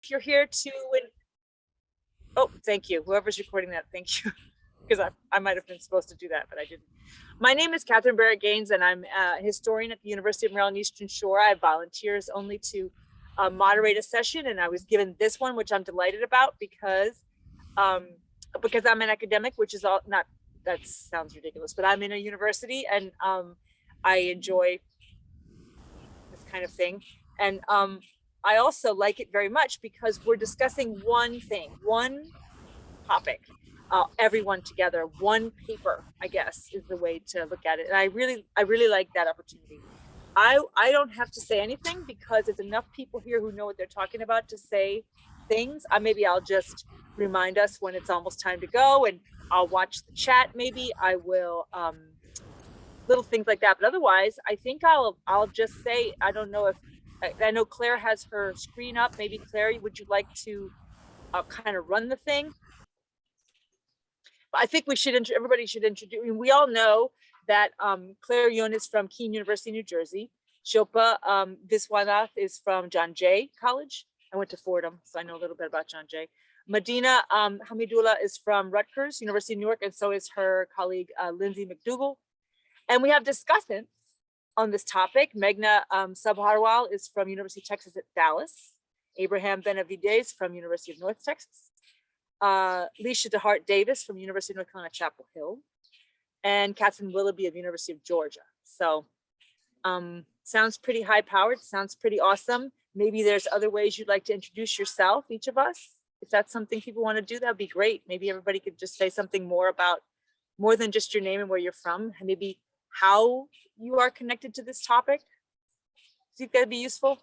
if you're here to, oh, thank you. Whoever's recording that, thank you. Because I might have been supposed to do that, but I didn't. My name is Kathryn Barrett-Gaines, and I'm a historian at the University of Maryland Eastern Shore. I have volunteers only to moderate a session, and I was given this one, which I'm delighted about because I'm an academic, which is all not, that sounds ridiculous, but I'm in a university, and I enjoy this kind of thing. And I also like it very much because we're discussing one thing, one topic, everyone together, one paper, I guess, is the way to look at it. And I really like that opportunity. I don't have to say anything because there's enough people here who know what they're talking about to say things. Maybe I'll just remind us when it's almost time to go, and I'll watch the chat. Maybe I will, little things like that. But otherwise, I think I'll just say, I don't know if, I know Claire has her screen up. Maybe Claire, would you like to kind of run the thing? I think we should, everybody should introduce, I mean, we all know that Claire Yun is from Kean University, New Jersey. Shilpa Viswanath is from John Jay College. I went to Fordham, so I know a little bit about John Jay. Madinah Hamidullah is from Rutgers, University-Newark, and so is her colleague, Lindsey McDougle. And we have discussants on this topic. Meghna Sabharwal is from University of Texas at Dallas. Abraham Benavides from University of North Texas. Leisha DeHart Davis from University of North Carolina, Chapel Hill, and Kathryn Willoughby of University of Georgia. So sounds pretty high powered, sounds pretty awesome. Maybe there's other ways you'd like to introduce yourself, each of us. If that's something people want to do, that'd be great. Maybe everybody could just say something more about, more than just your name and where you're from, and maybe how you are connected to this topic. Do you think that'd be useful?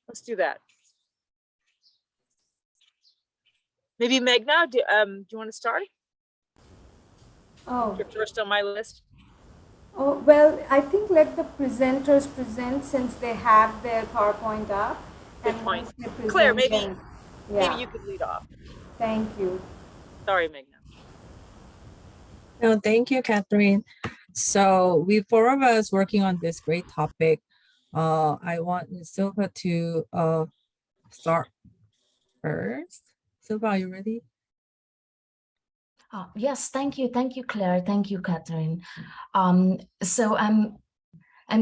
Let's do that. Maybe Meghna, do you want to start? Oh. You're first on my list. Oh, well, I think let the presenters present since they have their PowerPoint up. Good point. Claire, maybe you could lead off. Thank you. Sorry, Meghna. No, thank you, Kathryn. So we four of us working on this great topic. I want Shilpa to start first. Shilpa, are you ready? Yes, thank you, Claire. Thank you, Kathryn. So I'm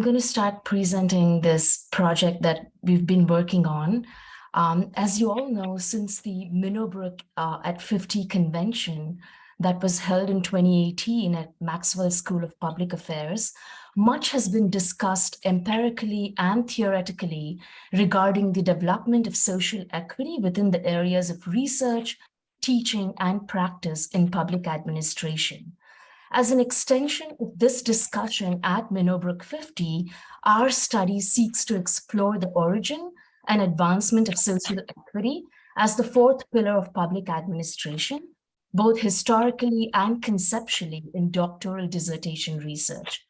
going to start presenting this project that we've been working on. As you all know, since the Minobrook at 50 convention that was held in 2018 at Maxwell School of Public Affairs, much has been discussed empirically and theoretically regarding the development of social equity within the areas of research, teaching, and practice in public administration. As an extension of this discussion at Minobrook 50, our study seeks to explore the origin and advancement of social equity as the fourth pillar of public administration, both historically and conceptually in doctoral dissertation research.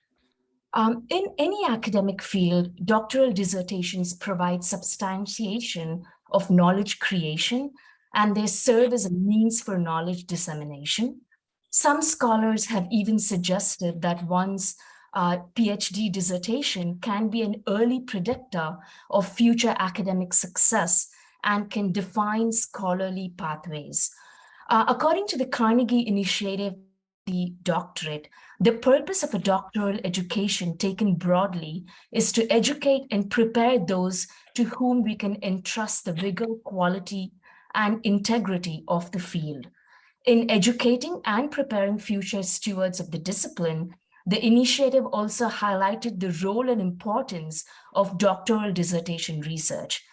In any academic field, doctoral dissertations provide substantiation of knowledge creation, and they serve as a means for knowledge dissemination. Some scholars have even suggested that one's PhD dissertation can be an early predictor of future academic success and can define scholarly pathways. According to the Carnegie Initiative, the doctorate, the purpose of a doctoral education taken broadly is to educate and prepare those to whom we can entrust the vigor, quality, and integrity of the field. In educating and preparing future stewards of the discipline, the initiative also highlighted the role and importance of doctoral dissertation research.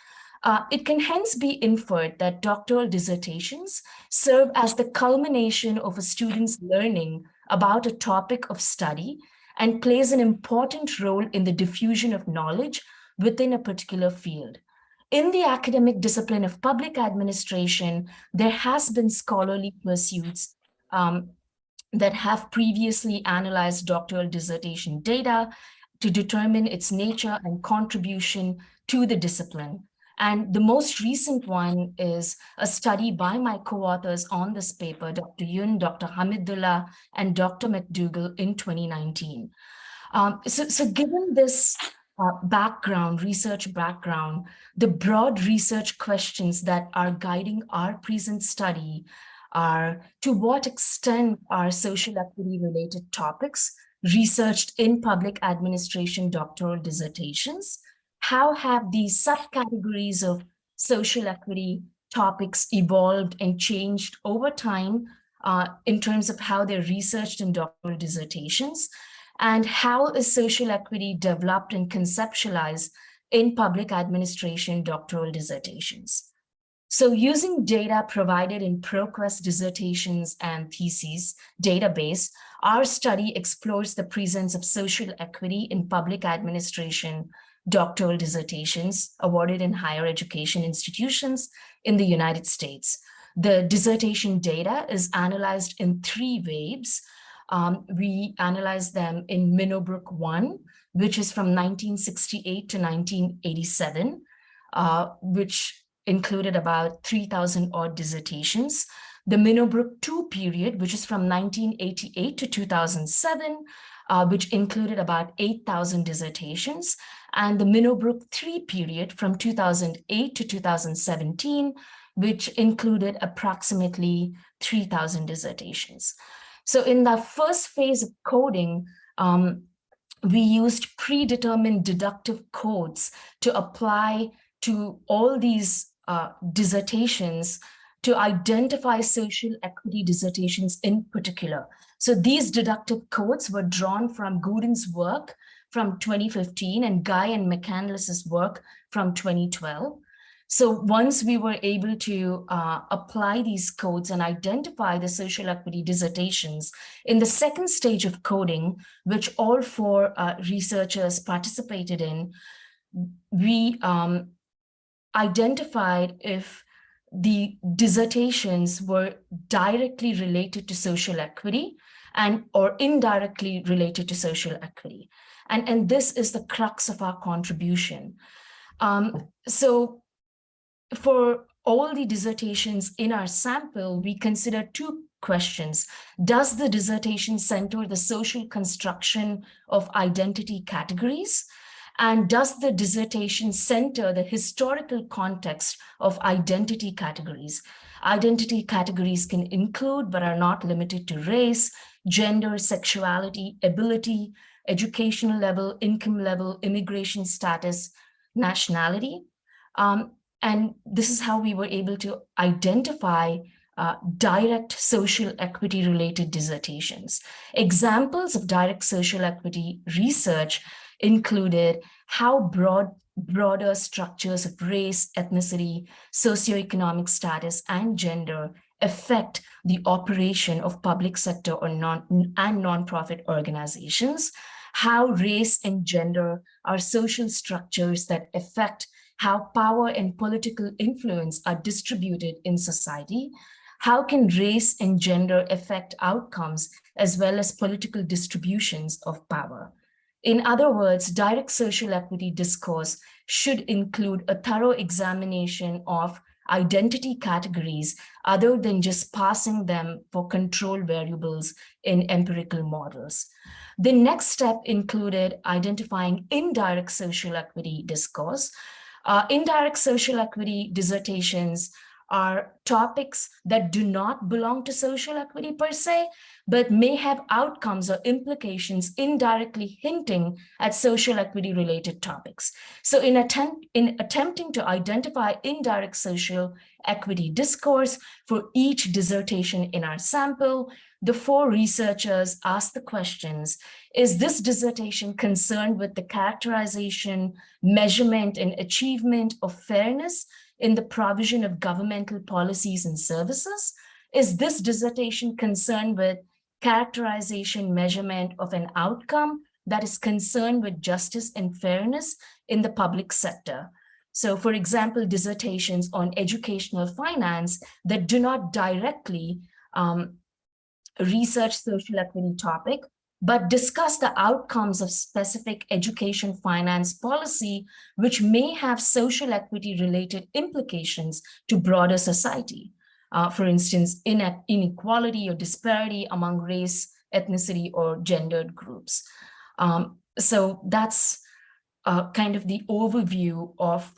It can hence be inferred that doctoral dissertations serve as the culmination of a student's learning about a topic of study and plays an important role in the diffusion of knowledge within a particular field. In the academic discipline of public administration, there has been scholarly pursuits that have previously analyzed doctoral dissertation data to determine its nature and contribution to the discipline. And the most recent one is a study by my co-authors on this paper, Dr. Yun, Dr. Hamidullah, and Dr. McDougle in 2019. So given this research background, the broad research questions that are guiding our present study are: to what extent are social equity related topics researched in public administration doctoral dissertations? How have these subcategories of social equity topics evolved and changed over time in terms of how they're researched in doctoral dissertations? And how is social equity developed and conceptualized in public administration doctoral dissertations? So using data provided in ProQuest dissertations and theses database, our study explores the presence of social equity in public administration doctoral dissertations awarded in higher education institutions in the United States. The dissertation data is analyzed in 3 waves. We analyze them in Minnowbrook 1, which is from 1968 to 1987, which included about 3,000 odd dissertations. The Minnowbrook 2 period, which is from 1988 to 2007, which included about 8,000 dissertations. And the Minnowbrook 3 period from 2008 to 2017, which included approximately 3,000 dissertations. So in the first phase of coding, we used predetermined deductive codes to apply to all these dissertations to identify social equity dissertations in particular. So these deductive codes were drawn from Gooden's work from 2015 and Guy and McCandless's work from 2012. So once we were able to apply these codes and identify the social equity dissertations, in the second stage of coding, which all 4 researchers participated in, we identified if the dissertations were directly related to social equity and or indirectly related to social equity. And this is the crux of our contribution. So for all the dissertations in our sample, we consider 2 questions. Does the dissertation center the social construction of identity categories? And does the dissertation center the historical context of identity categories? Identity categories can include, but are not limited to, race, gender, sexuality, ability, educational level, income level, immigration status, nationality. And this is how we were able to identify direct social equity related dissertations. Examples of direct social equity research included how broader structures of race, ethnicity, socioeconomic status, and gender affect the operation of public sector or non-profit organizations, how race and gender are social structures that affect how power and political influence are distributed in society. How can race and gender affect outcomes as well as political distributions of power? In other words, direct social equity discourse should include a thorough examination of identity categories other than just passing them for control variables in empirical models. The next step included identifying indirect social equity discourse. Indirect social equity dissertations are topics that do not belong to social equity per se, but may have outcomes or implications indirectly hinting at social equity related topics. So in attempting to identify indirect social equity discourse for each dissertation in our sample, the 4 researchers asked the questions: is this dissertation concerned with the characterization, measurement, and achievement of fairness in the provision of governmental policies and services? Is this dissertation concerned with characterization, measurement of an outcome that is concerned with justice and fairness in the public sector? So for example, dissertations on educational finance that do not directly research social equity topic, but discuss the outcomes of specific education finance policy, which may have social equity related implications to broader society. For instance, inequality or disparity among race, ethnicity, or gendered groups. So that's kind of the overview of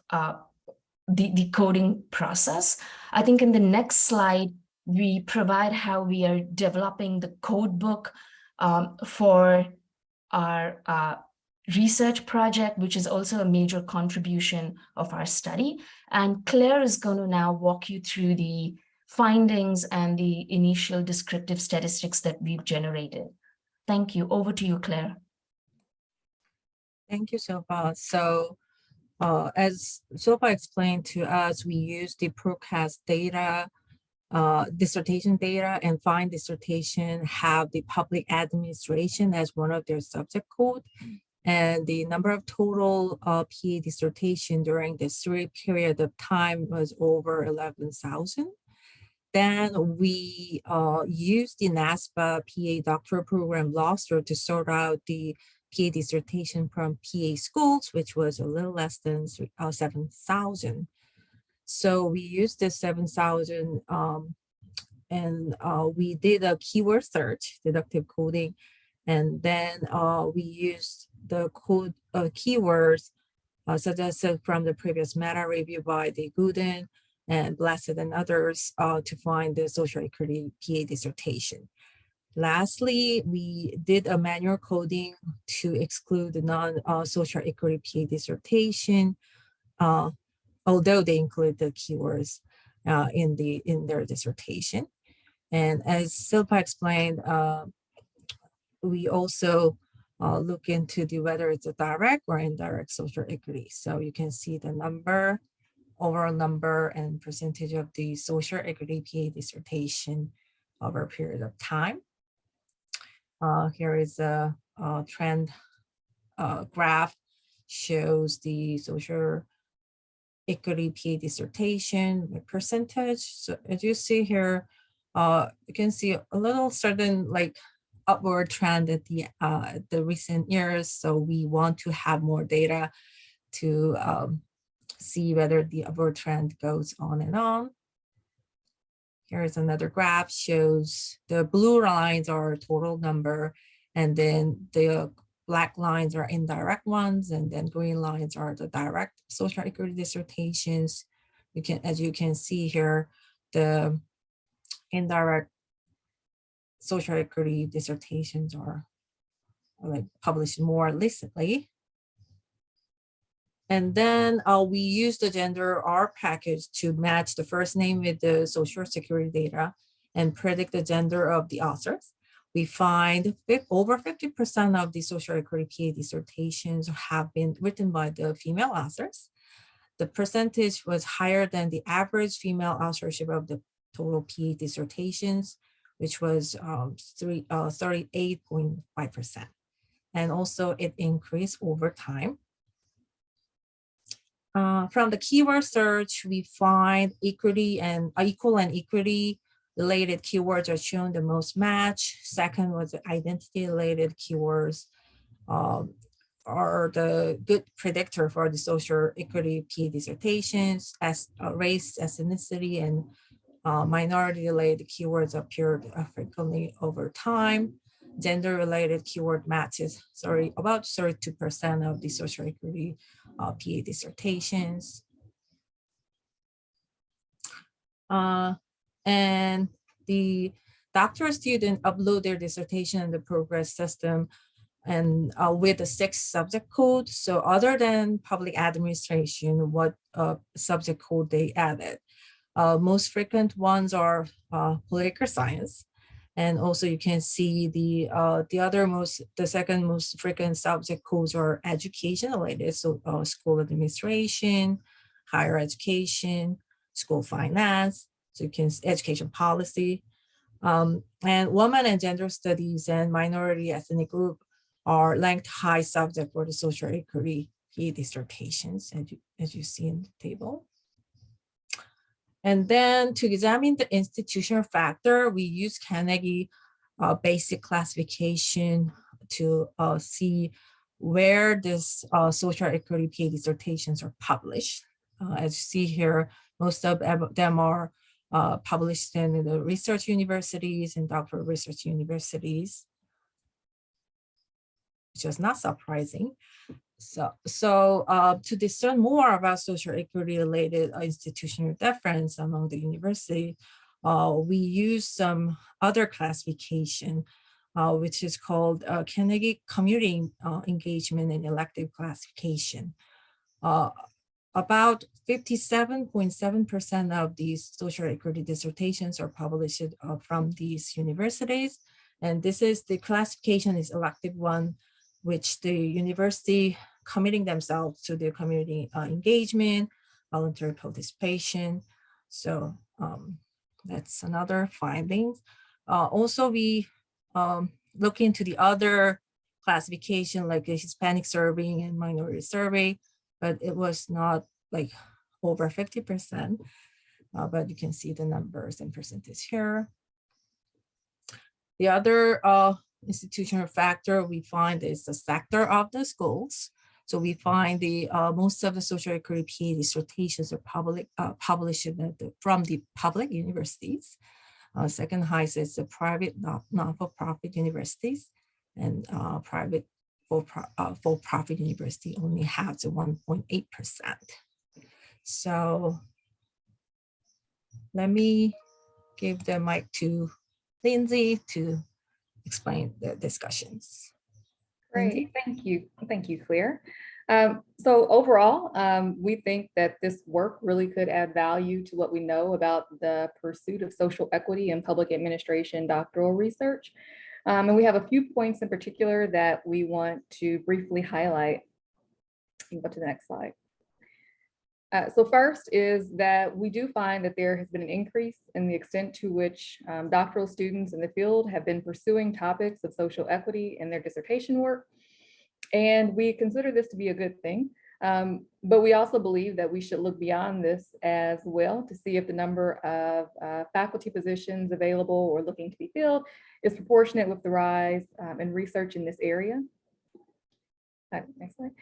the coding process. I think in the next slide, we provide how we are developing the code book for our research project, which is also a major contribution of our study. And Claire is going to now walk you through the findings and the initial descriptive statistics that we've generated. Thank you. Over to you, Claire. Thank you, Shilpa. So as Shilpa explained to us, we use the ProCast data, dissertation data, and Find Dissertation have the public administration as one of their subject code. And the number of total PA dissertation during this 3 period of time was over 11,000. Then we used the NASPA PA doctoral program roster to sort out the PA dissertation from PA schools, which was a little less than 7,000. So we used this 7,000 and we did a keyword search, deductive coding, and then we used the code keywords suggested from the previous meta review by the Gooden and Blessed and others to find the social equity PA dissertation. Lastly, we did a manual coding to exclude the non-social equity PA dissertation, although they include the keywords in their dissertation. And as Shilpa explained, we also look into whether it's a direct or indirect social equity. So you can see the number, overall number, and percentage of the social equity PA dissertation over a period of time. Here is a trend graph, shows the social equity PA dissertation percentage. So as you see here, you can see a little certain like upward trend at the recent years. So we want to have more data to see whether the upward trend goes on and on. Here's another graph, shows the blue lines are total number, and then the black lines are indirect ones, and then green lines are the direct social equity dissertations. You can, as you can see here, the indirect social equity dissertations are like published more recently. And then we use the gender R package to match the first name with the social security data and predict the gender of the authors. We find over 50% of the social equity PA dissertations have been written by the female authors. The percentage was higher than the average female authorship of the total PA dissertations, which was 38.5%. And also it increased over time. From the keyword search, we find equity and equal and equity related keywords are shown the most match. Second was the identity related keywords are the good predictor for the social equity PA dissertations, as race, ethnicity, and minority related keywords appeared frequently over time. Gender related keyword matches, about 32% of the social equity PA dissertations. And the doctoral student upload their dissertation in the progress system and with the 6 subject code. So other than public administration, what subject code they added? Most frequent ones are political science. And also you can see the second most frequent subject codes are education related. So school administration, higher education, school finance, so you can education policy. And women and gender studies and minority ethnic group are ranked high subject for the social equity PA dissertations, as you see in the table. And then to examine the institutional factor, we use Carnegie basic classification to see where this social equity PA dissertations are published. As you see here, most of them are published in the research universities and doctoral research universities. which was not surprising. So to discern more about social equity-related institutional difference among the university, we use some other classification, which is called Carnegie Community Engagement and Elective Classification. About 57.7% of these social equity dissertations are published from these universities. And this is the classification is elective one, which the university committing themselves to their community engagement, voluntary participation. So that's another finding. Also, we look into the other classification like a Hispanic survey and minority survey, but it was not like over 50%, but you can see the numbers and percentage here. The other institutional factor we find is the sector of the schools. So we find the most of the social equity PhD dissertations are published from the public universities. Second highest is the private not-for-profit universities, and private for-profit university only has a 1.8%. So let me give the mic to Lindsey to explain the discussions. Great, thank you, Claire. So overall, we think that this work really could add value to what we know about the pursuit of social equity in public administration doctoral research. And we have a few points in particular that we want to briefly highlight. You can go to the next slide. So first is that we do find that there has been an increase in the extent to which doctoral students in the field have been pursuing topics of social equity in their dissertation work. And we consider this to be a good thing. But we also believe that we should look beyond this as well to see if the number of faculty positions available or looking to be filled is proportionate with the rise in research in this area. Next slide.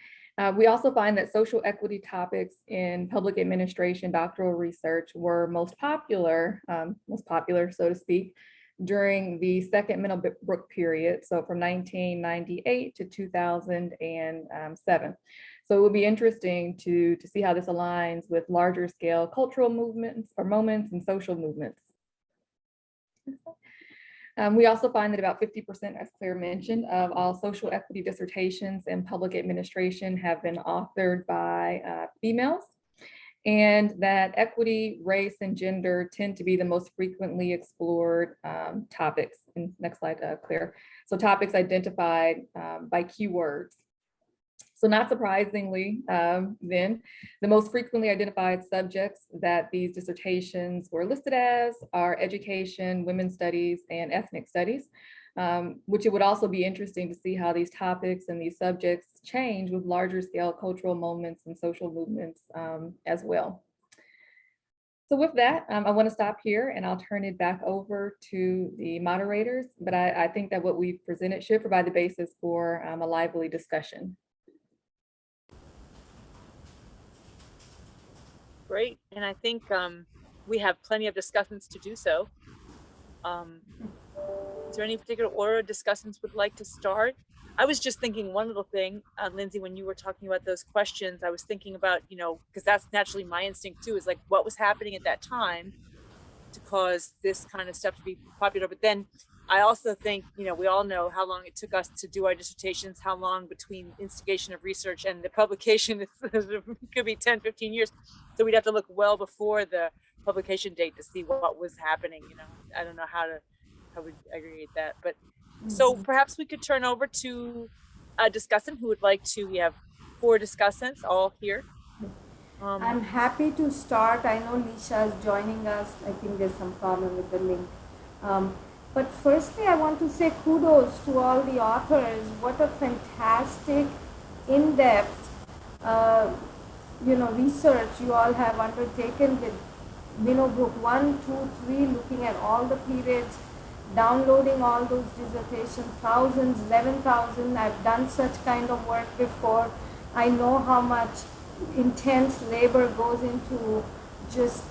We also find that social equity topics in public administration doctoral research were most popular, so to speak, during the second Middlebrook period, so from 1998 to 2007. So it will be interesting to see how this aligns with larger scale cultural movements or moments and social movements. We also find that about 50%, as Claire mentioned, of all social equity dissertations in public administration have been authored by females, and that equity, race, and gender tend to be the most frequently explored topics. And next slide, Claire. So topics identified by keywords. So not surprisingly, then, the most frequently identified subjects that these dissertations were listed as are education, women's studies, and ethnic studies, which it would also be interesting to see how these topics and these subjects change with larger scale cultural moments and social movements as well. So with that, I want to stop here and I'll turn it back over to the moderators, but I think that what we've presented should provide the basis for a lively discussion. Great, and I think we have plenty of discussants to do so. Is there any particular order discussants would like to start? I was just thinking one little thing, Lindsey, when you were talking about those questions, I was thinking about, because that's naturally my instinct too, is like what was happening at that time to cause this kind of stuff to be popular. But then I also think, we all know how long it took us to do our dissertations, how long between instigation of research and the publication, it could be 10, 15 years. So we'd have to look well before the publication date to see what was happening. I don't know how we aggregate that, but so perhaps we could turn over to a discussant who would like to. We have 4 discussants all here. I'm happy to start. I know Leisha is joining us. I think there's some problem with the link. But firstly, I want to say kudos to all the authors. What a fantastic, in-depth, research you all have undertaken with Book 1, 2, 3, looking at all the periods, downloading all those dissertations, thousands, 11,000. I've done such kind of work before. I know how much intense labor goes into just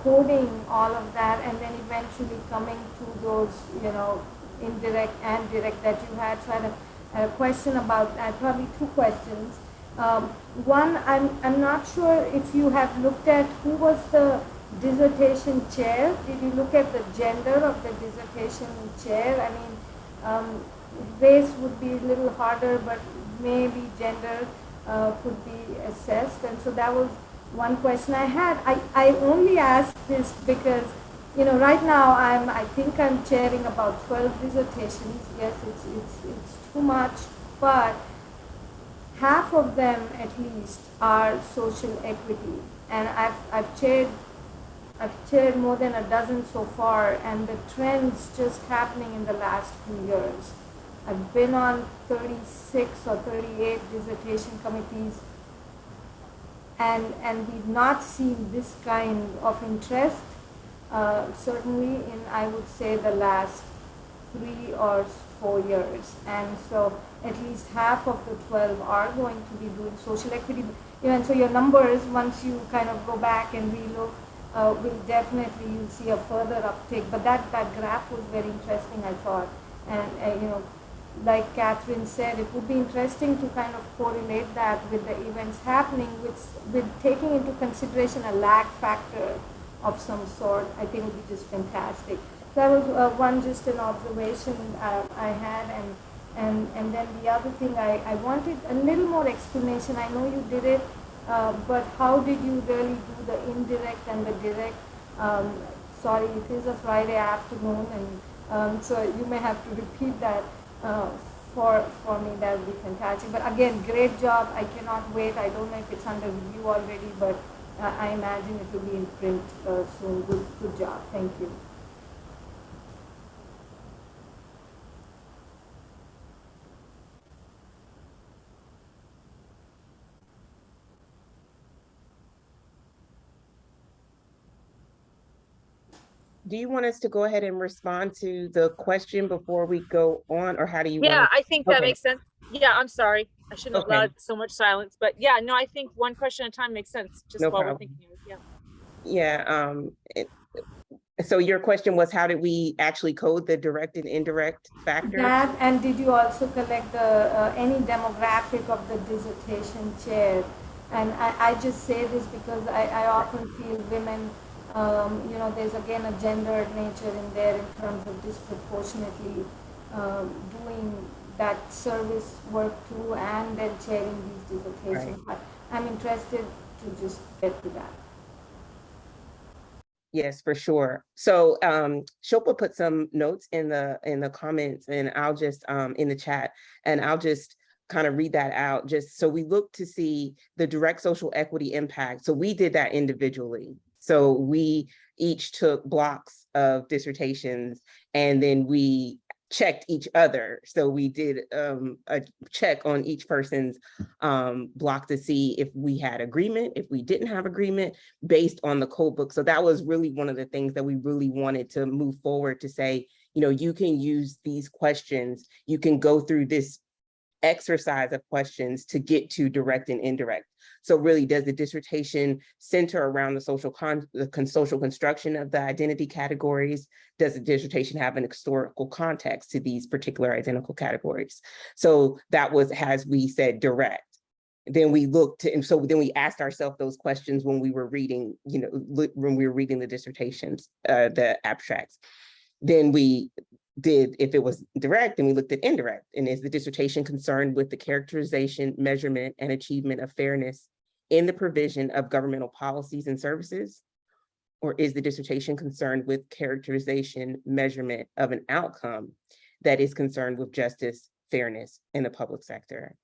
coding all of that, and then eventually coming to those indirect and direct that you had. So a question about, probably two questions. One, I'm not sure if you have looked at who was the dissertation chair. Did you look at the gender of the dissertation chair? I mean, race would be a little harder, but maybe gender could be assessed. And so that was one question I had. I only asked this because, you know, right now I think I'm chairing about 12 dissertations. Yes, it's too much, but half of them at least are social equity, and I've chaired more than a dozen so far, and the trends just happening in the last few years. I've been on 36 or 38 dissertation committees, and we've not seen this kind of interest, certainly in, I would say, the last 3 or 4 years. And so at least half of the 12 are going to be doing social equity. And so your numbers, once you kind of go back and relook, will definitely, you'll see a further uptake. But that graph was very interesting, I thought. And, you know, like Kathryn said, it would be interesting to kind of correlate that with the events happening, with taking into consideration a lag factor of some sort. I think it would be just fantastic. That was one, just an observation I had, and then the other thing, I wanted a little more explanation. I know you did it, but how did you really do the indirect and the direct? Sorry, it is a Friday afternoon, and so you may have to repeat that for me. That would be fantastic. But again, great job. I cannot wait. I don't know if it's under review already, but I imagine it will be in print soon. Good job. Thank you. Do you want us to go ahead and respond to the question before we go on, or how do you want Yeah, to? I think that Okay. makes sense. Yeah, I'm sorry. I shouldn't have Okay. allowed so much silence, but yeah, no, I think one question at a time makes sense, just No while problem. we're thinking of it. Yeah. So your question was, how did we actually code the direct and indirect factors? That, and did you also collect the any demographic of the dissertation chair? And I just say this because I often feel women, you know, there's again a gendered nature in there in terms of disproportionately doing that service work too, and then chairing these dissertations. Right. But I'm interested to just get to that. Yes, for sure. So Shilpa put some notes in the comments, and I'll just in the chat, and I'll just kind of read that out. Just so we look to see the direct social equity impact. So we did that individually. So we each took blocks of dissertations, and then we checked each other. So we did a check on each person's block to see if we had agreement, if we didn't have agreement, based on the code book. So that was really one of the things that we really wanted to move forward to say, you know, you can use these questions, you can go through this exercise of questions to get to direct and indirect. So really, does the dissertation center around the social construction of the identity categories? Does the dissertation have an historical context to these particular identical categories? So that was, as we said, direct. Then we looked to, and so then we asked ourselves those questions when we were reading, you know, when we were reading the dissertations, the abstracts. Then we did, if it was direct, then we looked at indirect. And is the dissertation concerned with the characterization, measurement, and achievement of fairness in the provision of governmental policies and services? Or is the dissertation concerned with characterization, measurement of an outcome that is concerned with justice, fairness in the public sector,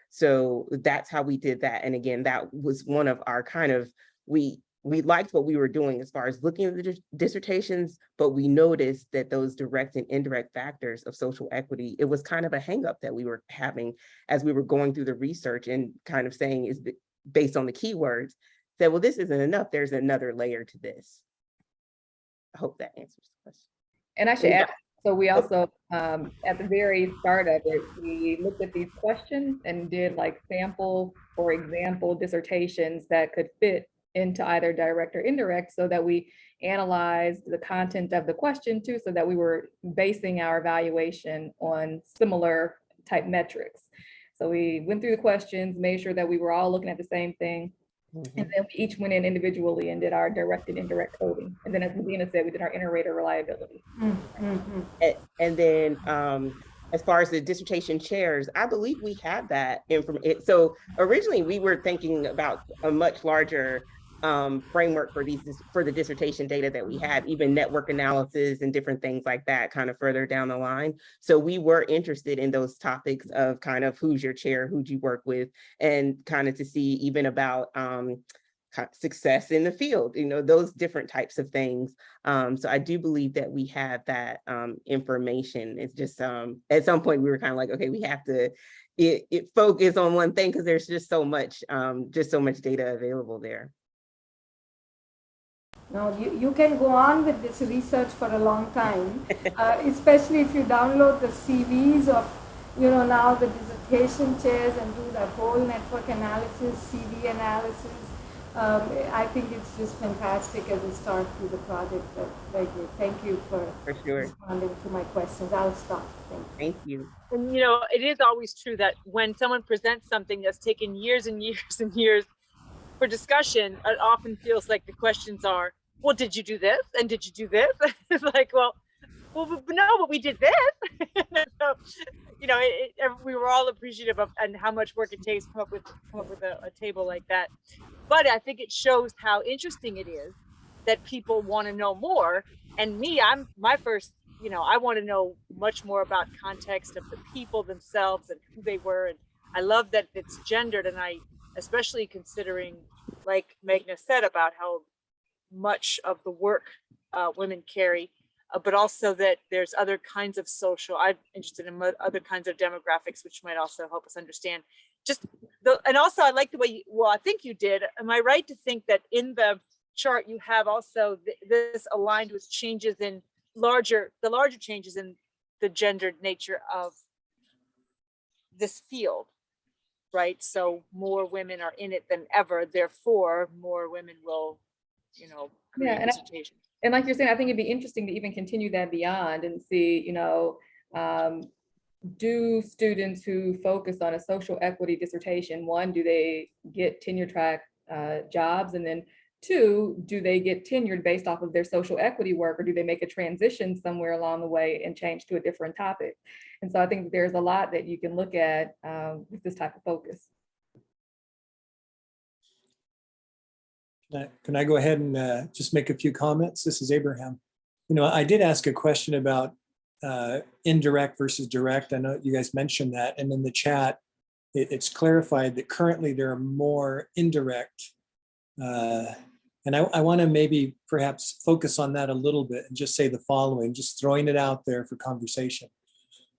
So that's how we did that. And again, that was one of our kind of, we liked what we were doing as far as looking at the dissertations, but we noticed that those direct and indirect factors of social equity, it was kind of a hang up that we were having as we were going through the research and kind of saying, is based on the keywords, said, well, this isn't enough. There's another layer to this. I hope that answers the question. And I should add, so we also, at the very start of it, we looked at these questions and did like sample, for example, dissertations that could fit into either direct or indirect so that we analyzed the content of the question too, so that we were basing our evaluation on similar type metrics. So we went through the questions, made sure that we were all looking at the same thing. And then we each went in individually and did our direct and indirect coding. And then as Madinah said, we did our inter-rater reliability. And then as far as the dissertation chairs, I believe we have that information. So originally we were thinking about a much larger framework for the dissertation data that we had, even network analysis and different things like that kind of further down the line. So we were interested in those topics of kind of who's your chair, who'd you work with, and kind of to see even about success in the field, you know, those different types of things. So I do believe that we have that information. It's just at some point we were kind of like, okay, we have to focus on one thing because there's just so much data available there. No, you can go on with this research for a long time, especially if you download the CVs of, you know, now the dissertation chairs and do the whole network analysis, CV analysis. I think it's just fantastic as a start to the project. Very good. Thank you for sure responding to my questions. I'll stop. Thank you. And you know, it is always true that when someone presents something that's taken years and years and years for discussion, it often feels like the questions are, well, did you do this? And did you do this? It's like, well, no, but we did this. So, you know, we were all appreciative of and how much work it takes to come up with a table like that. But I think it shows how interesting it is that people want to know more. And me, my first, you know, I want to know much more about context of the people themselves and who they were. And I love that it's gendered. And I, especially considering, like Meghna said, about how much of the work women carry, but also that there's other kinds of social, I'm interested in other kinds of demographics, which might also help us understand and also I like the way, I think you did. Am I right to think that in the chart you have also this aligned with changes in the larger changes in the gendered nature of this field, right? So more women are in it than ever, therefore more women will, you know, create dissertations. And like you're saying, I think it'd be interesting to even continue that beyond and see, you know, do students who focus on a social equity dissertation, one, do they get tenure track jobs? And then two, do they get tenured based off of their social equity work, or do they make a transition somewhere along the way and change to a different topic? And so I think there's a lot that you can look at with this type of focus. Can I go ahead and just make a few comments? This is Abraham. You know, I did ask a question about indirect versus direct. I know you guys mentioned that, and in the chat, it's clarified that currently there are more indirect. And I want to maybe perhaps focus on that a little bit and just say the following, just throwing it out there for conversation.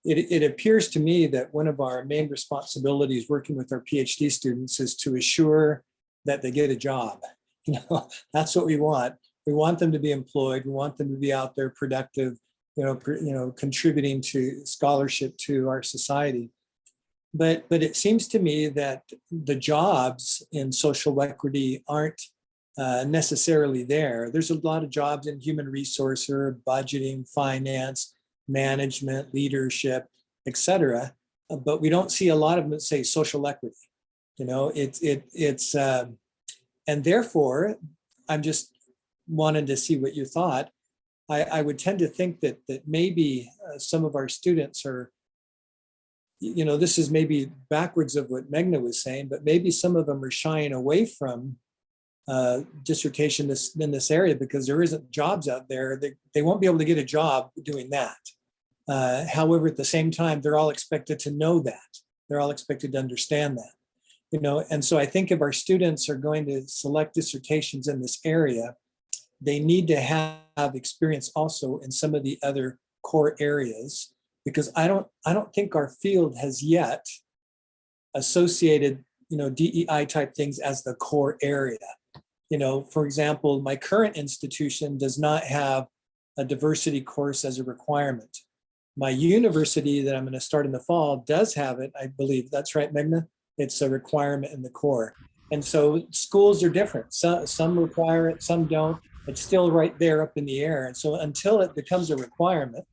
It appears to me that one of our main responsibilities working with our PhD students is to assure that they get a job. You know, that's what we want. We want them to be employed. We want them to be out there productive, contributing to scholarship to our society. But it seems to me that the jobs in social equity aren't necessarily there. There's a lot of jobs in human resource or budgeting, finance, management, leadership, etc. But we don't see a lot of them, say, social equity. You know, and therefore, I'm just wanted to see what you thought. I would tend to think that maybe some of our students are, you know, this is maybe backwards of what Meghna was saying, but maybe some of them are shying away from dissertation in this area because there isn't jobs out there. They won't be able to get a job doing that. However, at the same time, they're all expected to know that. They're all expected to understand that. You know, and so I think if our students are going to select dissertations in this area, they need to have experience also in some of the other core areas, because I don't think our field has yet associated, you know, DEI type things as the core area. You know, for example, my current institution does not have a diversity course as a requirement. My university that I'm going to start in the fall does have it, I believe. That's right, Meghna? It's a requirement in the core. And so schools are different. Some require it, some don't. It's still right there up in the air. And so until it becomes a requirement,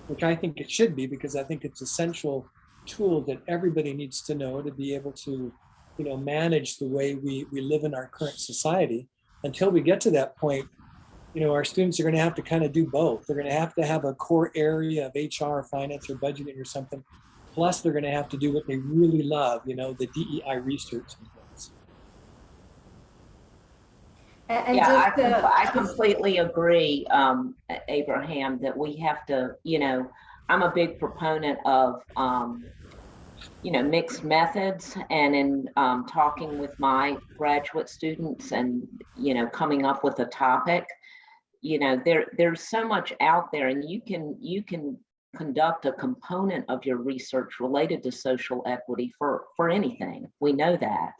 which I think it should be, because I think it's an essential tool that everybody needs to know to be able to, manage the way we live in our current society. Until we get to that point, our students are going to have to kind of do both. They're going to have a core area of HR, finance, or budgeting or something. Plus, they're going to have to do what they really love, the DEI research and things. And Yeah, just, I completely agree, Abraham, that we have to, I'm a big proponent of, mixed methods, and in talking with my graduate students and, coming up with a topic, there's so much out there, and you can conduct a component of your research related to social equity for anything. We know that.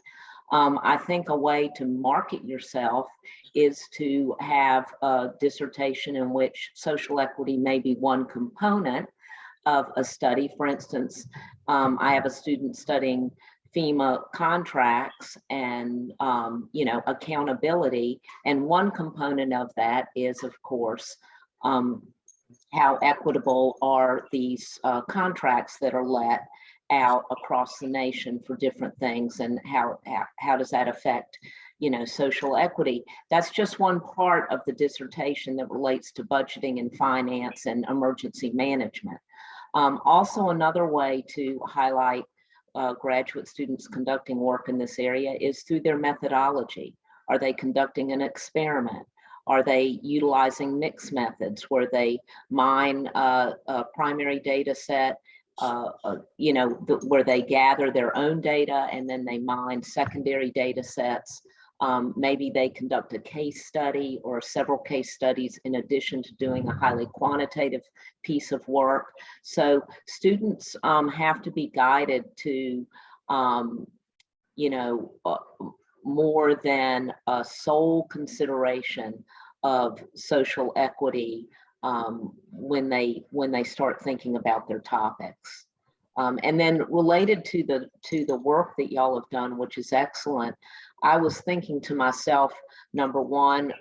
I think a way to market yourself is to have a dissertation in which social equity may be one component of a study. For instance, I have a student studying FEMA contracts and accountability, and one component of that is, of course, how equitable are these contracts that are let out across the nation for different things, and how does that affect social equity. That's just one part of the dissertation that relates to budgeting and finance and emergency management. Also, another way to highlight graduate students conducting work in this area is through their methodology. Are they conducting an experiment? Are they utilizing mixed methods where they mine a primary data set, where they gather their own data and then they mine secondary data sets? Maybe they conduct a case study or several case studies in addition to doing a highly quantitative piece of work. So students have to be guided to, more than a sole consideration of social equity when they start thinking about their topics. And then related to the work that y'all have done, which is excellent, I was thinking to myself, number one,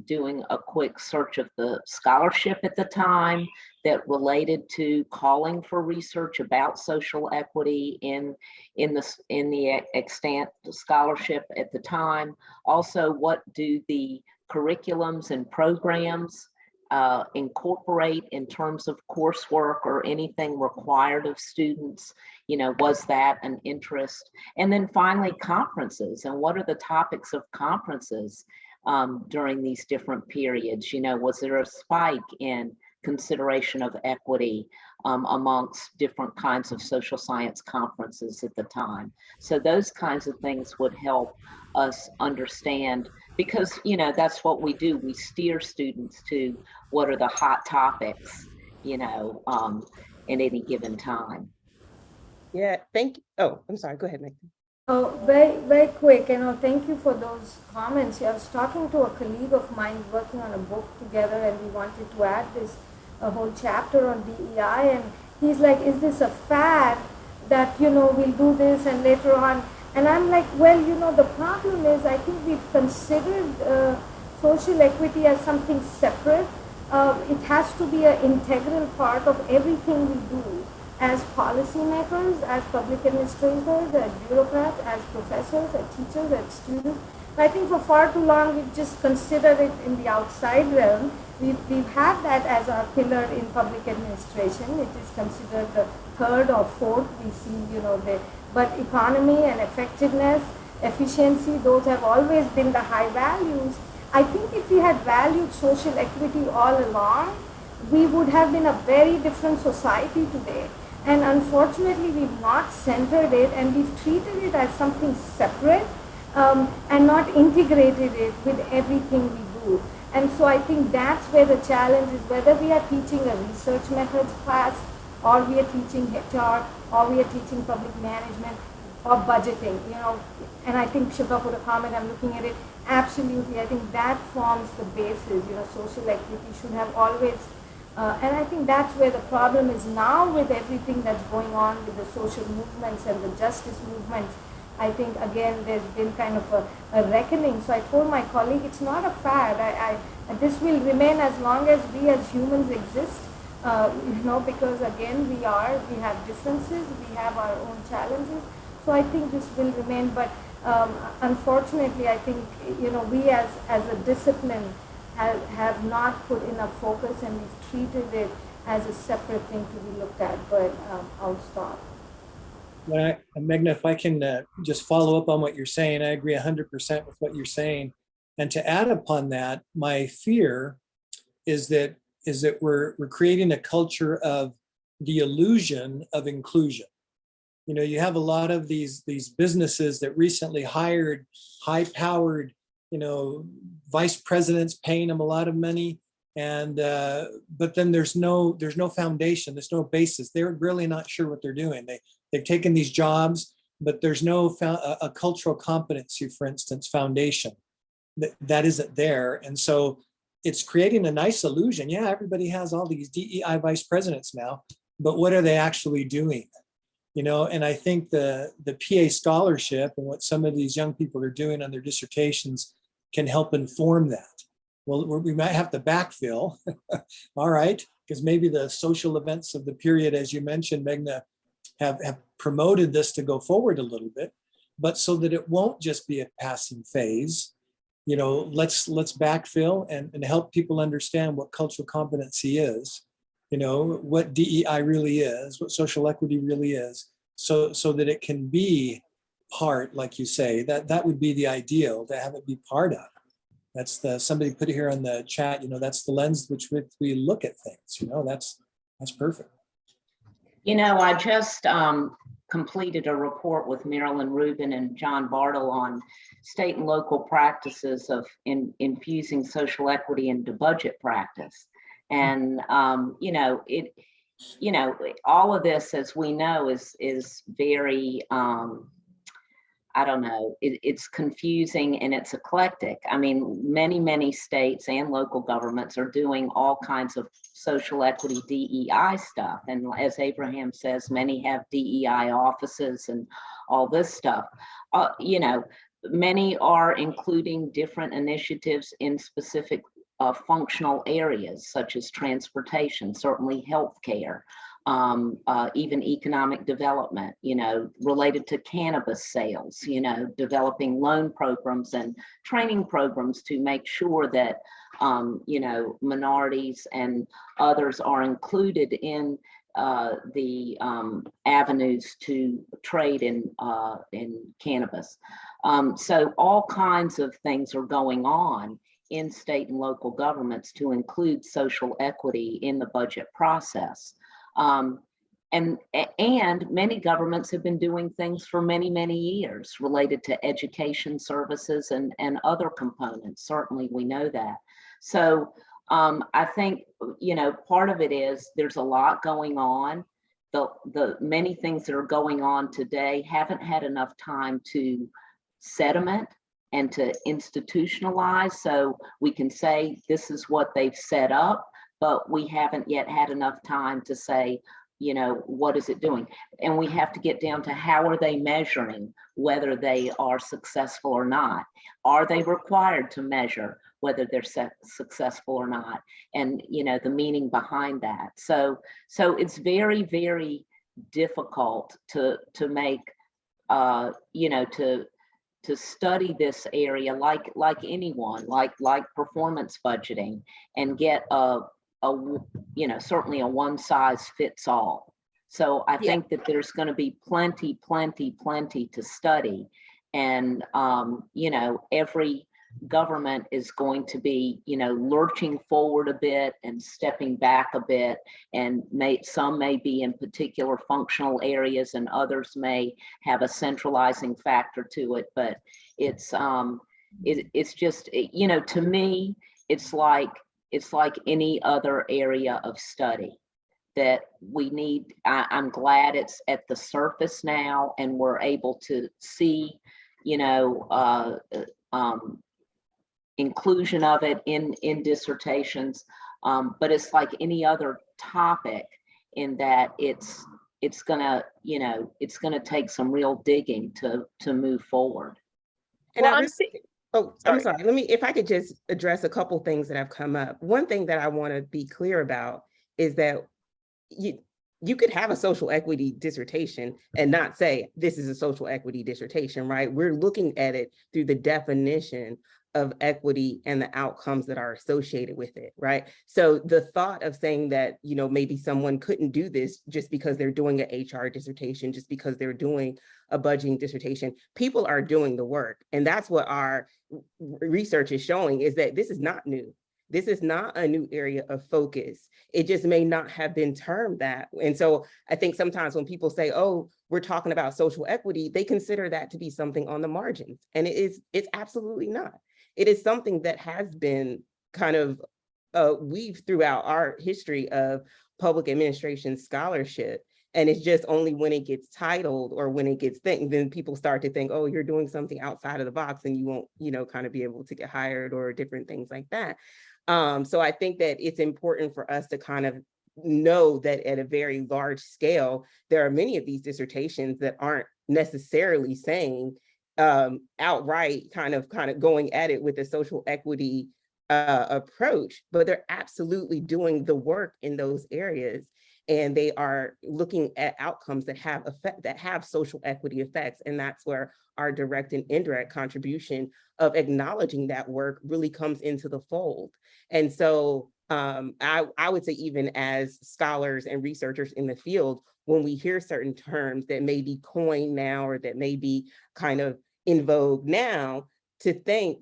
doing a quick search of the scholarship at the time that related to calling for research about social equity in the extant scholarship at the time. Also, what do the curriculums and programs incorporate in terms of coursework or anything required of students? Was that an interest? And then finally, conferences, and what are the topics of conferences during these different periods? Was there a spike in consideration of equity amongst different kinds of social science conferences at the time? So those kinds of things would help us understand, because that's what we do. We steer students to what are the hot topics, at any given time. Yeah, thank you. Oh, I'm sorry. Go ahead, Meghna. Oh, very, very quick. Thank you for those comments. I was talking to a colleague of mine working on a book together, and we wanted to add a whole chapter on DEI. And he's like, "Is this a fad that we'll do this and later on?" And I'm like, "Well, the problem is I think we've considered social equity as something separate. It has to be an integral part of everything we do." As policymakers, as public administrators, as bureaucrats, as professors, as teachers, as students. I think for far too long we've just considered it in the outside realm. We've had that as our pillar in public administration. It is considered the third or fourth. We see, but economy and effectiveness, efficiency, those have always been the high values. I think if we had valued social equity all along, we would have been a very different society today. And unfortunately, we've not centered it, and we've treated it as something separate and not integrated it with everything we do. And so I think that's where the challenge is, whether we are teaching a research methods class, or we are teaching HR, or we are teaching public management, or budgeting, and I think Shilpa put a comment, I'm looking at it, absolutely, I think that forms the basis, social equity should have always. And I think that's where the problem is now with everything that's going on with the social movements and the justice movements. I think again there's been kind of a reckoning. So I told my colleague, it's not a fad. This will remain as long as we as humans exist. Because again we have differences, we have our own challenges. So I think this will remain. But unfortunately, I think we as a discipline have not put enough focus, and we've treated it as a separate thing to be looked at. But I'll stop. Meghna, if I can just follow up on what you're saying, I agree 100% with what you're saying. And to add upon that, my fear is that we're creating a culture of the illusion of inclusion. You have a lot of these businesses that recently hired high-powered, vice presidents, paying them a lot of money, and but then there's no foundation, there's no basis. They're really not sure what they're doing. They've taken these jobs, but there's no a cultural competency, for instance, foundation that isn't there, and so it's creating a nice illusion. Yeah, everybody has all these DEI vice presidents now, but what are they actually doing? And I think the PA scholarship and what some of these young people are doing on their dissertations can help inform that. Well, we might have to backfill, all right, because maybe the social events of the period, as you mentioned, Meghna, have promoted this to go forward a little bit, but so that it won't just be a passing phase. Let's backfill and help people understand what cultural competency is, what DEI really is, what social equity really is, so that it can be part, like you say, that would be the ideal, to have it be part of. That's somebody put it here on the chat, that's the lens which we look at things, that's perfect. I just completed a report with Marilyn Rubin and John Bartle on state and local practices of infusing social equity into budget practice. And, all of this, as we know, is very, it's confusing and it's eclectic. I mean, many states and local governments are doing all kinds of social equity DEI stuff. And as Abraham says, many have DEI offices and all this stuff. Many are including different initiatives in specific functional areas, such as transportation, certainly healthcare, even economic development, related to cannabis sales, developing loan programs and training programs to make sure that, minorities and others are included in the avenues to trade in cannabis. So all kinds of things are going on in state and local governments to include social equity in the budget process. And many governments have been doing things for many years related to education services and other components. Certainly we know that. So I think, part of it is there's a lot going on. The many things that are going on today haven't had enough time to sediment and to institutionalize. So we can say this is what they've set up, but we haven't yet had enough time to say, what is it doing? And we have to get down to how are they measuring whether they are successful or not? Are they required to measure whether they're successful or not? And, the meaning behind that. So it's very difficult to make, to study this area like anyone, like performance budgeting, and get certainly a one size fits all. So I think that there's going to be plenty to study, and every government is going to be lurching forward a bit and stepping back a bit, and some may be in particular functional areas and others may have a centralizing factor to it. But it's just, to me, it's like any other area of study that we need. I'm glad it's at the surface now and we're able to see, inclusion of it in dissertations, but it's like any other topic in that it's it's gonna, you know, it's gonna take some real digging to move forward. And Well, I I'm really, see- I'm sorry. Let me, if I could just address a couple things that have come up. One thing that I want to be clear about is that you could have a social equity dissertation and not say this is a social equity dissertation, right? We're looking at it through the definition of equity and the outcomes that are associated with it, right? So the thought of saying that, you know, maybe someone couldn't do this just because they're doing an HR dissertation, just because they're doing a budgeting dissertation, people are doing the work. And that's what our research is showing, is that this is not new. This is not a new area of focus. It just may not have been termed that. And so I think sometimes when people say, oh, we're talking about social equity, they consider that to be something on the margins. And it's absolutely not. It is something that has been kind of weaved throughout our history of public administration scholarship. And it's just only when it gets titled or when it gets then people start to think, oh, you're doing something outside of the box and you won't, you know, kind of be able to get hired or different things like that. So I think that it's important for us to kind of know that at a very large scale, there are many of these dissertations that aren't necessarily saying outright kind of going at it with a social equity approach, but they're absolutely doing the work in those areas. And they are looking at outcomes that have social equity effects. And that's where our direct and indirect contribution of acknowledging that work really comes into the fold. And so I would say, even as scholars and researchers in the field, when we hear certain terms that may be coined now or that may be kind of in vogue now, to think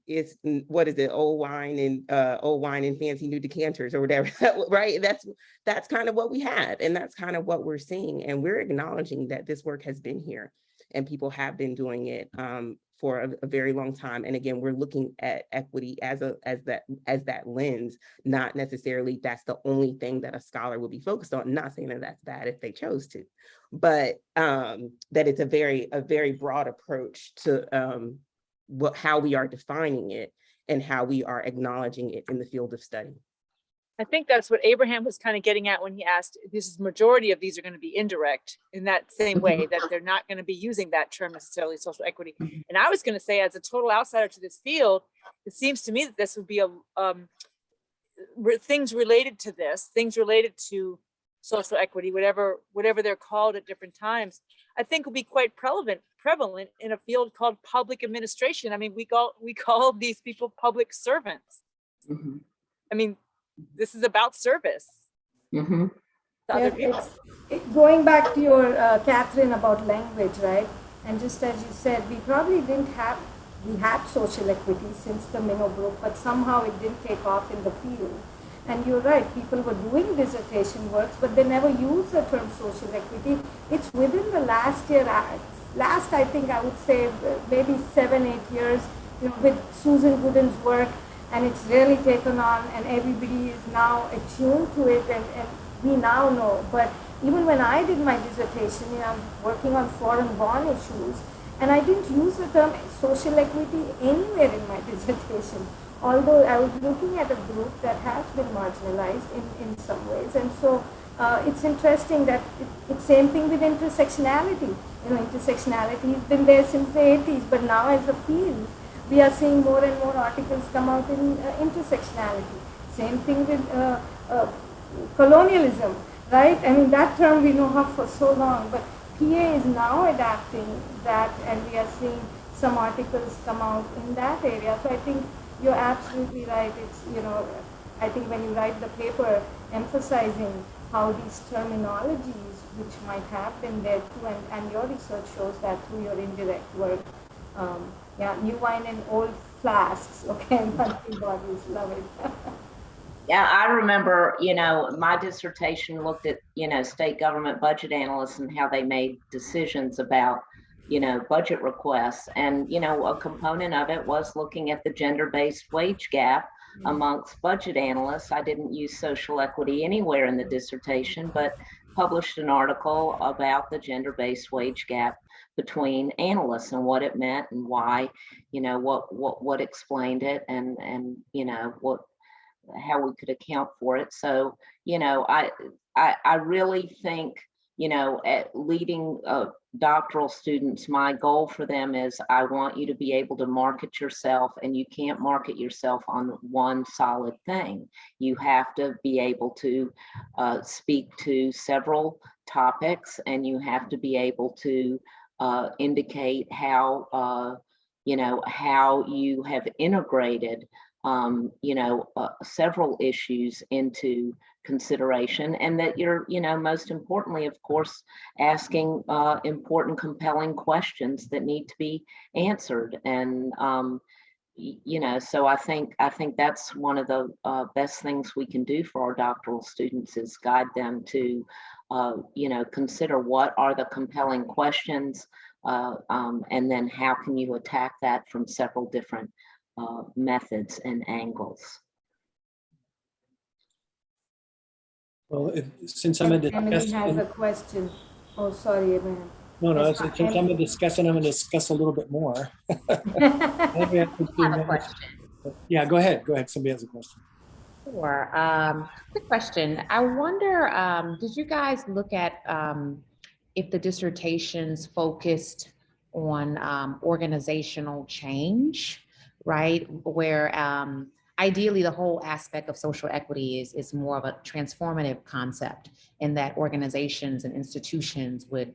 it's, what is it, old wine and fancy new decanters or whatever, right? That's kind of what we have, and that's kind of what we're seeing. And we're acknowledging that this work has been here and people have been doing it for a very long time. And again, we're looking at equity as that lens, not necessarily that's the only thing that a scholar will be focused on. Not saying that that's bad if they chose to, but that it's a very broad approach to how we are defining it and how we are acknowledging it in the field of study. I think that's what Abraham was kind of getting at when he asked, this is majority of these are going to be indirect, in that same way that they're not going to be using that term necessarily, social equity. And I was going to say, as a total outsider to this field, it seems to me that this would be things related to this, things related to social equity, whatever they're called at different times, I think will be quite prevalent in a field called public administration. I mean, we call these people public servants. Mm-hmm. I mean, this is about service. Mm-hmm. To other people. Going back to your Kathryn about language, right? And just as you said, we probably we had social equity since the Minnow Brook, but somehow it didn't take off in the field. And you're right, people were doing dissertation works, but they never used the term social equity. It's within the last year, I think I would say maybe 7-8 years, you know, with Susan Gooden's work, and it's really taken on, and everybody is now attuned to it, and we now know. But even when I did my dissertation, you know, I was working on foreign bond issues, and I didn't use the term social equity anywhere in my dissertation, although I was looking at a group that has been marginalized in some ways. And so it's interesting that it's same thing with intersectionality. You know, intersectionality has been there since the 80s, but now as a field, we are seeing more and more articles come out in intersectionality. Same thing with colonialism, right? I mean, that term we know of for so long, but PA is now adapting that, and we are seeing some articles come out in that area. So I think you're absolutely right. It's, you know, I think when you write the paper emphasizing how these terminologies, which might have been there too, and your research shows that through your indirect work. Yeah, new wine and old flasks, okay, monthly bottles, love it. Yeah, I remember, you know, my dissertation looked at, you know, state government budget analysts and how they made decisions about, you know, budget requests. And, you know, a component of it was looking at the gender-based wage gap amongst budget analysts. I didn't use social equity anywhere in the dissertation, but published an article about the gender-based wage gap between analysts and what it meant and why, you know, what explained it, and you know, how we could account for it. So, you know, I really think leading doctoral students, my goal for them is I want you to be able to market yourself, and you can't market yourself on one solid thing. You have to be able to speak to several topics, and you have to be able to indicate how, how you have integrated, several issues into consideration, and that you're, most importantly, of course, asking important, compelling questions that need to be answered. And so I think that's one of the best things we can do for our doctoral students, is guide them to, consider what are the compelling questions, and then how can you attack that from several different methods and angles. Well, since I'm a Emily has a discussant, question. Oh, sorry, Abraham. no, Yes, since I'm a discussant, I'm going to discuss a little bit more. Maybe I could I have a question. Yeah, go ahead. Somebody has a question. Sure. Quick question. I wonder, did you guys look at if the dissertations focused on organizational change, right? Where ideally the whole aspect of social equity is more of a transformative concept, in that organizations and institutions would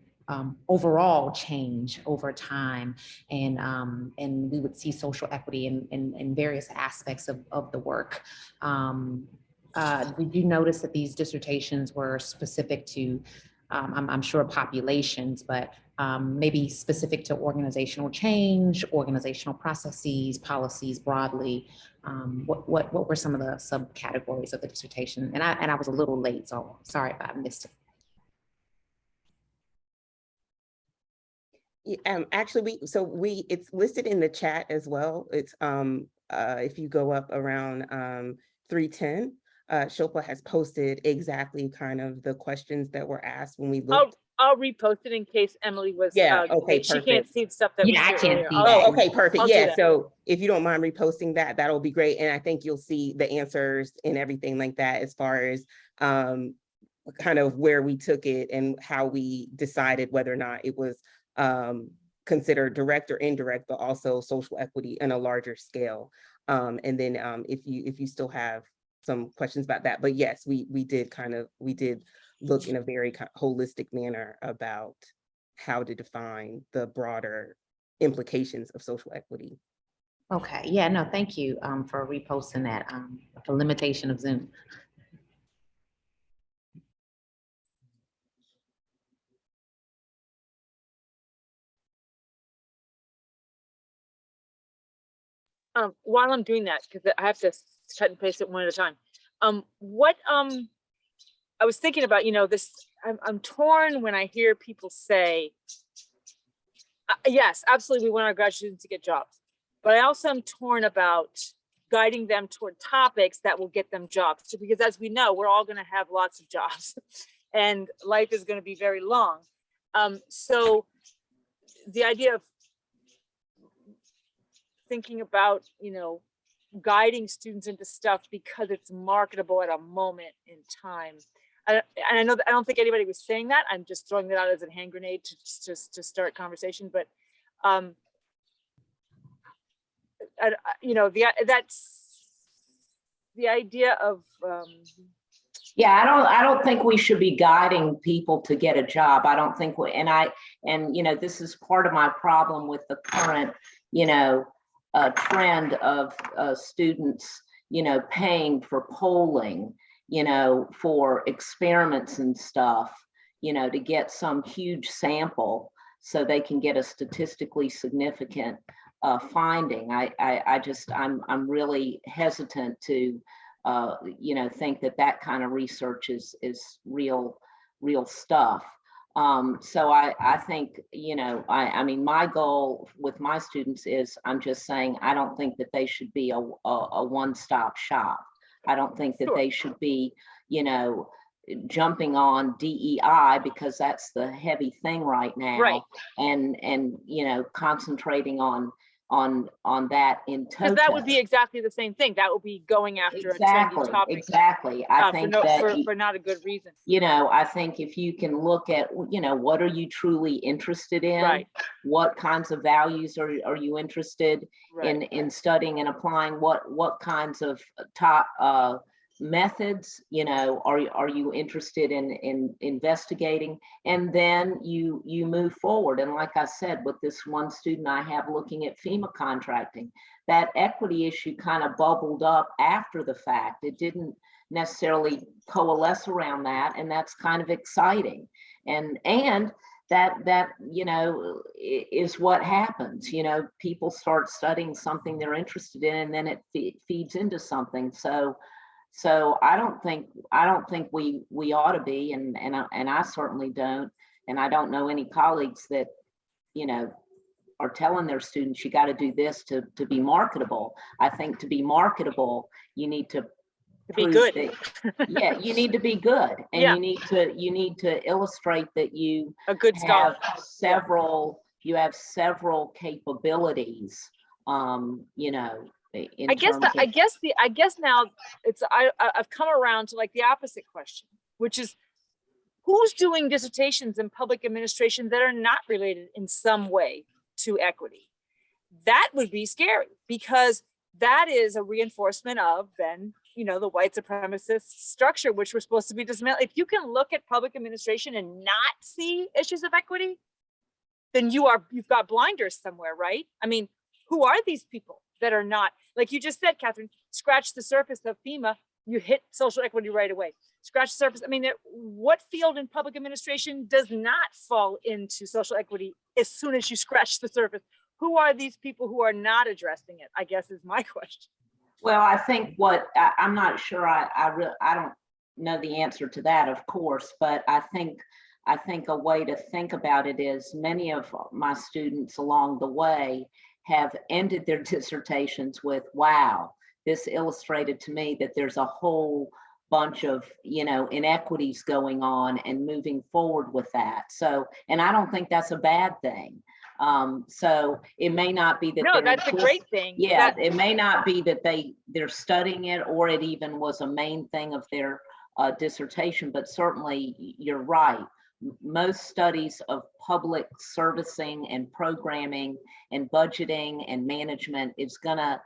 overall change over time, and we would see social equity in various aspects of the work. Did you notice that these dissertations were specific to, I'm sure, populations, but maybe specific to organizational change, organizational processes, policies broadly? What were some of the subcategories of the dissertation? And I was a little late, so sorry if I missed it. Actually, it's listed in the chat as well. It's if you go up around 310, Shilpa has posted exactly kind of the questions that were asked when we looked. I'll repost it in case Emily was. Yeah. Okay. She can't see the stuff that. Yeah, I can't see that. Oh, okay, perfect. I'll Yeah. So if you don't mind reposting that, that'll be great. And I think you'll see the answers and everything like that, as far as kind of where we took it and how we decided whether or not it was considered direct or indirect, but also social equity in a larger scale. And then if you still have some questions about that, but yes, we did look in a very holistic manner about how to define the broader implications of social equity. Okay, yeah, no, thank you for reposting that, the limitation of Zoom. While I'm doing that, because I have to cut and paste it one at a time. I was thinking about, this, I'm torn when I hear people say, yes, absolutely, we want our grad students to get jobs. But I also am torn about guiding them toward topics that will get them jobs. So, because as we know, we're all gonna have lots of jobs and life is gonna be very long. So the idea of thinking about, guiding students into stuff because it's marketable at a moment in time. And I know that I don't think anybody was saying that. I'm just throwing that out as a hand grenade to start conversation. But that's the idea of. Yeah, I don't think we should be guiding people to get a job. I don't think this is part of my problem with the current, trend of students, paying for polling, for experiments and stuff, to get some huge sample so they can get a statistically significant finding. I'm really hesitant to, think that kind of research is real stuff. So I think, I mean, my goal with my students is, I'm just saying, I don't think that they should be a one-stop shop. I don't think that they should be, jumping on DEI because that's the heavy thing right now. Right. And concentrating on, that in total. Because that would be exactly the same thing. That would be going after a trendy topic. Exactly. I think for not a good reason. You know, I think if you can look at, you know, what are you truly interested in? Right. What kinds of values are you interested in studying and applying? What kinds of top methods, you know, are you interested in investigating? And then you move forward. And like I said, with this one student I have looking at FEMA contracting, that equity issue kind of bubbled up after the fact. It didn't necessarily coalesce around that, and that's kind of exciting. And that you know is what happens. You know, people start studying something they're interested in, and then it feeds into something. So I don't think we ought to be, and I certainly don't, and I don't know any colleagues that, you know, are telling their students you got to do this to be marketable. I think to be marketable, you need to be good. That, you need to be good, and you need to illustrate that you have several capabilities. You know. I guess now it's I've come around to like the opposite question, which is who's doing dissertations in public administration that are not related in some way to equity? That would be scary, because that is a reinforcement of then, you know, the white supremacist structure, which we're supposed to be dismantling. If you can look at public administration and not see issues of equity, then you've got blinders somewhere, right? I mean, who are these people that are not, like you just said, Kathryn, scratch the surface of FEMA, you hit social equity right away. Scratch the surface. I mean, what field in public administration does not fall into social equity as soon as you scratch the surface? Who are these people who are not addressing it, I guess is my question. Well, I think I'm not sure, I don't know the answer to that, of course, but I think a way to think about it is many of my students along the way have ended their dissertations with, wow, this illustrated to me that there's a whole bunch of, you know, inequities going on, and moving forward with that. So, and I don't think that's a bad thing. So it may not be that. No, that's a great thing. Yeah, it may not be that they're studying it, or it even was a main thing of their dissertation, but certainly you're right. Most studies of public servicing and programming and budgeting and management it's gonna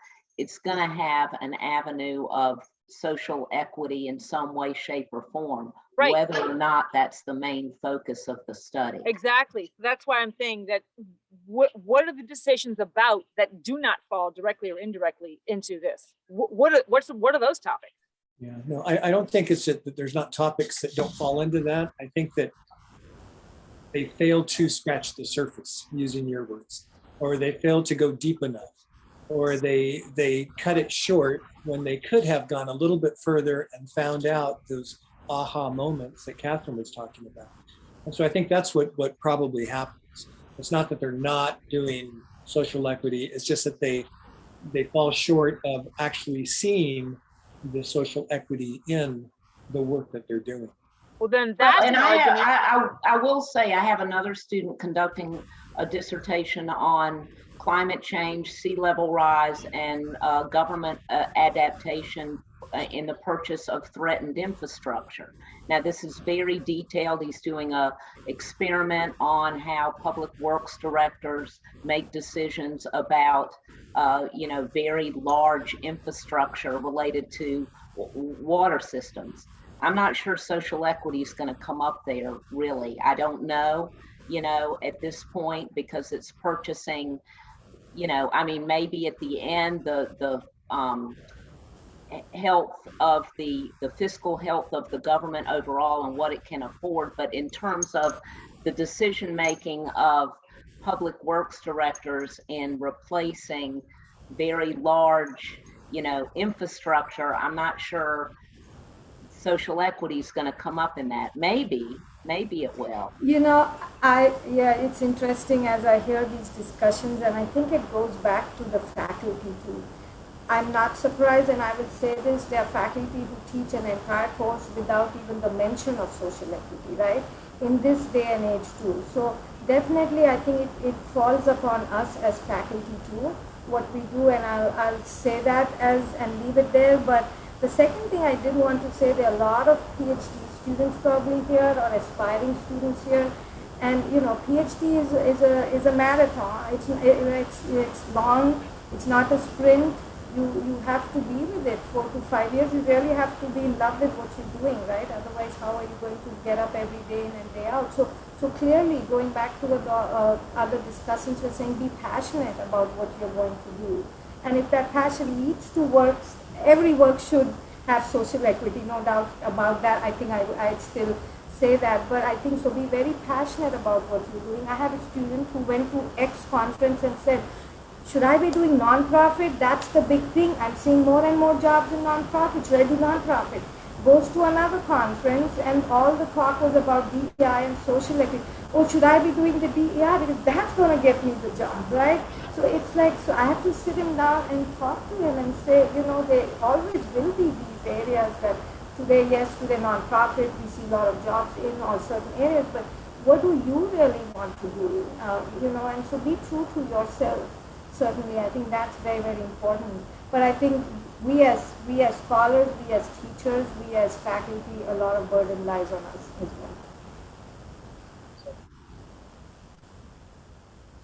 have an avenue of social equity in some way, shape, or form, right, whether or not that's the main focus of the study. Exactly. That's why I'm saying that what are the dissertations about that do not fall directly or indirectly into this? What are those topics? Yeah, no, I don't think it's that there's not topics that don't fall into that. I think that they fail to scratch the surface, using your words, or they fail to go deep enough, or they cut it short when they could have gone a little bit further and found out those aha moments that Kathryn was talking about. And so I think that's what probably happens. It's not that they're not doing social equity, it's just that they fall short of actually seeing the social equity in the work that they're doing. Well, then that's and I will say I have another student conducting a dissertation on climate change, sea level rise, and government adaptation in the purchase of threatened infrastructure. Now, this is very detailed. He's doing a experiment on how public works directors make decisions about, you know, very large infrastructure related to water systems. I'm not sure social equity is going to come up there, really. I don't know, you know, at this point, because it's purchasing, you know, I mean, maybe at the end, the health of the fiscal health of the government overall and what it can afford. But in terms of the decision making of public works directors in replacing very large, you know, infrastructure, I'm not sure social equity is going to come up in that. Maybe it will. You know, it's interesting as I hear these discussions, and I think it goes back to the faculty too. I'm not surprised, and I would say this, there are faculty who teach an entire course without even the mention of social equity, right? In this day and age too. So definitely I think it falls upon us as faculty too what we do, and I'll say that and leave it there. But the second thing I did want to say, there are a lot of PhD students probably here, or aspiring students here, and you know, PhD is a marathon. It's long. It's not a sprint. You have to be with it 4 to 5 years. You really have to be in love with what you're doing, right? Otherwise, how are you going to get up every day in and day out? So clearly, going back to what other discussants were saying, be passionate about what you're going to do. And if that passion leads to works, every work should have social equity, no doubt about that. I think I'd still say that, but I think so. Be very passionate about what you're doing. I have a student who went to X conference and said, should I be doing non-profit? That's the big thing. I'm seeing more and more jobs in non-profit. Should I do non-profit? Goes to another conference and all the talk was about DEI and social equity. Oh, should I be doing the DEI? Because that's going to get me the job, right? So it's like, so I have to sit him down and talk to him and say, you know, there always will be these areas that today, yes, today non-profit, we see a lot of jobs in or certain areas, but what do you really want to do? You know, and so be true to yourself. Certainly, I think that's very, very important. But I think we as scholars, we as teachers, we as faculty, a lot of burden lies on us as well.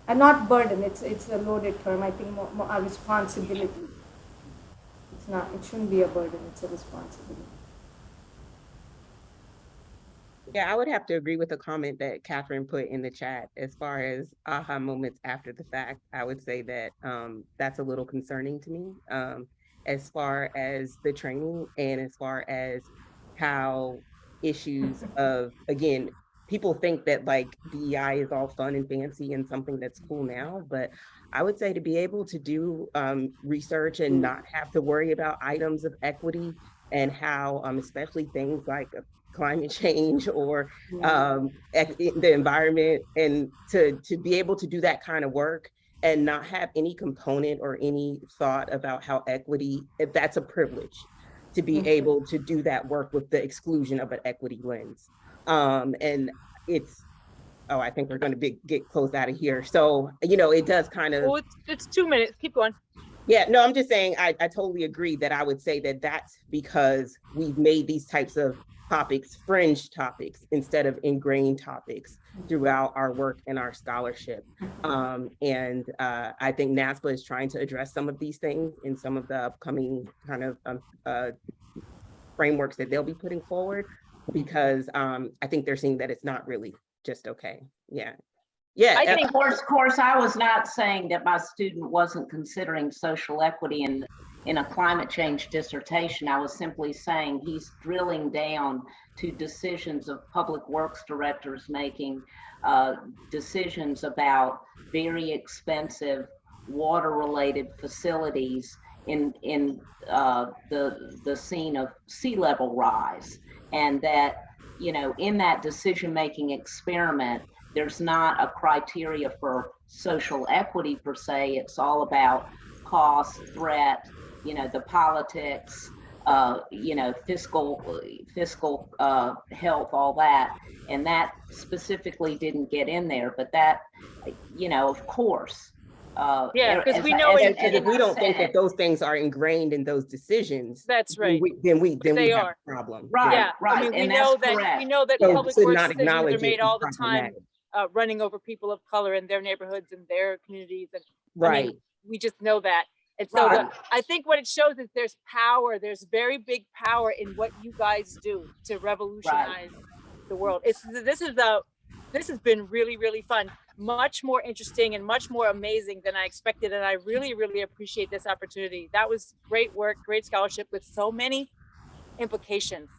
And not burden, it's a loaded term. I think more a responsibility. It's not, it shouldn't be a burden, it's a responsibility. Yeah, I would have to agree with the comment that Kathryn put in the chat as far as aha moments after the fact. I would say that that's a little concerning to me as far as the training and as far as how issues of, again, people think that like DEI is all fun and fancy and something that's cool now, but I would say to be able to do research and not have to worry about items of equity and how especially things like climate change or the environment, and to be able to do that kind of work and not have any component or any thought about how equity, if that's a privilege to be able to do that work with the exclusion of an equity lens. And it's, oh, I think we're going to get closed out of here. So, you know, it does kind of. Oh, it's 2 minutes. Keep going. Yeah, no, I'm just saying, I totally agree that I would say that that's because we've made these types of topics fringe topics instead of ingrained topics throughout our work and our scholarship. And I think NASPA is trying to address some of these things in some of the upcoming kind of frameworks that they'll be putting forward, because I think they're seeing that it's not really just okay. Yeah. Yeah. I think, of course, I was not saying that my student wasn't considering social equity in a climate change dissertation. I was simply saying he's drilling down to decisions of public works directors making decisions about very expensive water-related facilities in the scene of sea level rise, and that, you know, in that decision-making experiment, there's not a criteria for social equity per se. It's all about cost, threat, you know, the politics, you know, fiscal health, all that. And that specifically didn't get in there, but that, you know, of course. Yeah, because we know if we don't think that those things are ingrained in those decisions, that's right. Then we have a problem. Right, yeah, right. I mean, and we know that So public to works not decisions are acknowledge made it all is the time, running over people of color in their neighborhoods and their communities, and right. I mean, we just know that. And so Right. I think what it shows is there's power. There's very big power in what you guys do to revolutionize the world. This has been really, really fun. Much more interesting and much more amazing than I expected. And I really, really appreciate this opportunity. That was great work, great scholarship with so many implications.